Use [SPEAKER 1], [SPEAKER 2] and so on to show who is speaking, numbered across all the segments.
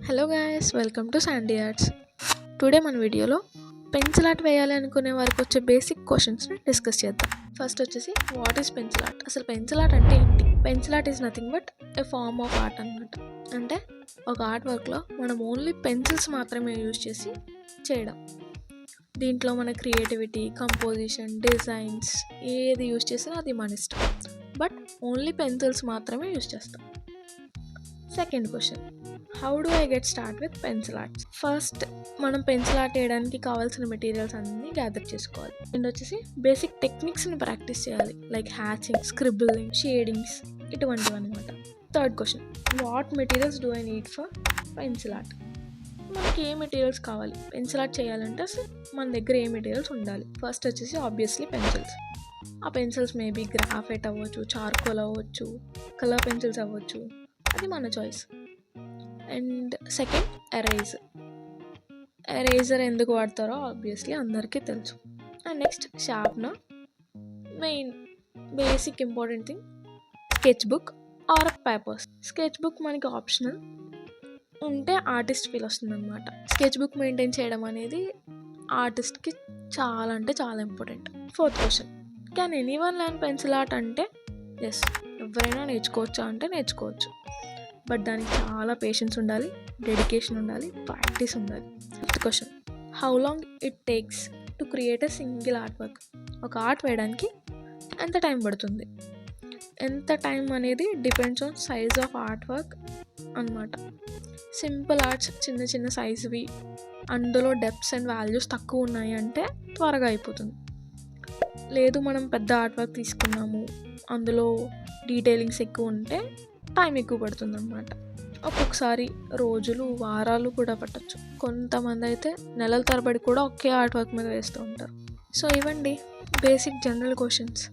[SPEAKER 1] Hello guys, welcome to Sandy arts. Today మన వీడియోలో pencil art వేయాలి అనుకునే వారికి వచ్చే బేసిక్ క్వశ్చన్స్ని డిస్కస్ చేద్దాం. ఫస్ట్ వచ్చేసి వాట్ ఈస్ పెన్సిల్ ఆర్ట్? అసలు పెన్సిల్ ఆర్ట్ అంటే ఏంటి? Pencil art is nothing but a form of art అనమాట. అంటే ఒక ఆర్ట్ వర్క్లో మనం ఓన్లీ పెన్సిల్స్ మాత్రమే యూజ్ చేసి చేయడం. దీంట్లో మన క్రియేటివిటీ, కంపోజిషన్, డిజైన్స్ ఏది యూజ్ చేసినా అది మన ఇష్టం. బట్ ఓన్లీ పెన్సిల్స్ మాత్రమే యూజ్ చేస్తాం. Second question, how do I get start with pencil arts? First మనం పెన్సిల్ ఆర్ట్ వేయడానికి కావాల్సిన మెటీరియల్స్ అన్నీ గ్యాదర్ చేసుకోవాలి. అండ్ వచ్చేసి బేసిక్ టెక్నిక్స్ని ప్రాక్టీస్ చేయాలి, లైక్ హ్యాచింగ్, స్క్రిబ్లింగ్, షేడింగ్స్, ఇటువంటివి అనమాట. Third question, what materials do I need for pencil art? మనకి ఏ మెటీరియల్స్ కావాలి పెన్సిల్ ఆర్ట్ చేయాలంటే? అసలు మన దగ్గర ఏ మెటీరియల్స్ ఉండాలి? ఫస్ట్ వచ్చేసి ఆబ్వియస్లీ పెన్సిల్స్. ఆ పెన్సిల్స్ మేబీ గ్రాఫైట్ అవ్వచ్చు, చార్కోల్ అవ్వచ్చు, కలర్ పెన్సిల్స్ అవ్వచ్చు, అది మన చాయిస్. అండ్ సెకండ్, ఎరేజర్ ఎందుకు వాడతారో ఆబ్వియస్లీ అందరికీ తెలుసు. And next sharpener, main basic important thing sketch book or papers. Sketch book మనకి ఆప్షనల్, ఉంటే ఆర్టిస్ట్ ఫీల్ వస్తుంది అనమాట. స్కెచ్ బుక్ మెయింటైన్ చేయడం అనేది ఆర్టిస్ట్కి చాలా అంటే చాలా important. Fourth question, can anyone learn pencil art? అంటే ఎస్, ఎవరైనా నేర్చుకోవచ్చా అంటే నేర్చుకోవచ్చు. బట్ దానికి చాలా పేషెన్స్ ఉండాలి, డెడికేషన్ ఉండాలి, ప్రాక్టీస్ ఉండాలి. Fifth question, how long it takes to create a single art work? ఒక ఆర్ట్ వేయడానికి ఎంత టైం పడుతుంది? ఎంత టైం అనేది depends on size of art work అనమాట. సింపుల్ ఆర్ట్స్ చిన్న చిన్న సైజువి, అందులో డెప్త్స్ అండ్ వాల్యూస్ తక్కువ ఉన్నాయి అంటే త్వరగా అయిపోతుంది. లేదు మనం పెద్ద ఆర్ట్ వర్క్ తీసుకున్నాము, అందులో డీటెయిలింగ్స్ ఎక్కువ ఉంటే టైం ఎక్కువ పడుతుంది అనమాట. ఒక్కొక్కసారి రోజులు, వారాలు కూడా పట్టచ్చు. కొంతమంది అయితే నెలల తరబడి కూడా ఒకే ఆర్ట్ వర్క్ మీద వేస్తూ ఉంటారు. సో ఇవ్వండి బేసిక్ జనరల్ క్వశ్చన్స్.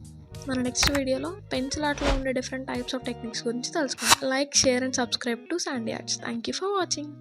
[SPEAKER 1] మన నెక్స్ట్ వీడియోలో పెన్సిల్ ఆర్ట్లో ఉండే డిఫరెంట్ టైప్స్ ఆఫ్ టెక్నిక్స్ గురించి తెలుసుకుందాం. Like, share and subscribe to Sandy arts. Thank you for watching.